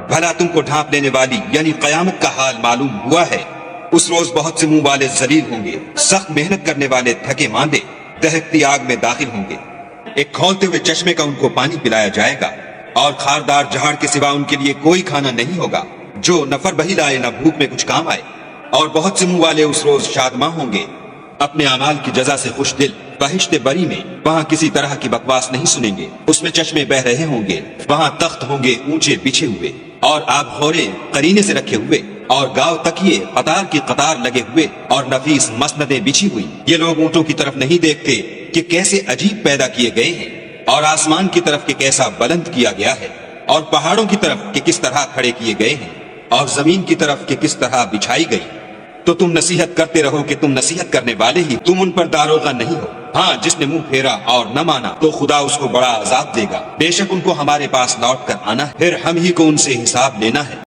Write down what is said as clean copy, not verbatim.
بھلا تم کو ڈھانپ لینے والی یعنی قیامت کا حال معلوم ہوا ہے؟ اس روز بہت سے منہ والے ذلیل ہوں گے، سخت محنت کرنے والے تھکے ماندے دہکتی آگ میں داخل ہوں گے۔ ایک کھولتے ہوئے چشمے کا ان کو پانی پلایا جائے گا، اور خاردار جہاڑ کے سوا ان کے لیے کوئی کھانا نہیں ہوگا جو نہ فربہی لائے نہ بھوک میں کچھ کام آئے۔ اور بہت سے منہ والے اس روز شادماں ہوں گے، اپنے اعمال کی جزا سے خوش دل، بہشت بری میں وہاں کسی طرح کی بکواس نہیں سنیں گے۔ اس میں چشمے بہ رہے ہوں گے، وہاں تخت ہوں گے اونچے بچھے ہوئے، اور آب خورے قرینے سے رکھے ہوئے، اور گاؤ تکیے قطار کی قطار لگے ہوئے، اور نفیس مسندیں بچھی ہوئی۔ یہ لوگ اونٹوں کی طرف نہیں دیکھتے کہ کیسے عجیب پیدا کیے گئے ہیں، اور آسمان کی طرف کہ کیسا بلند کیا گیا ہے، اور پہاڑوں کی طرف کہ کس طرح کھڑے کیے گئے ہیں، اور زمین کی طرف کہ کس طرح بچھائی گئی۔ تو تم نصیحت کرتے رہو کہ تم نصیحت کرنے والے ہی، تم ان پر داروغہ نہیں ہو۔ ہاں، جس نے منہ پھیرا اور نہ مانا تو خدا اس کو بڑا عذاب دے گا۔ بے شک ان کو ہمارے پاس لوٹ کر آنا ہے، پھر ہم ہی کو ان سے حساب لینا ہے۔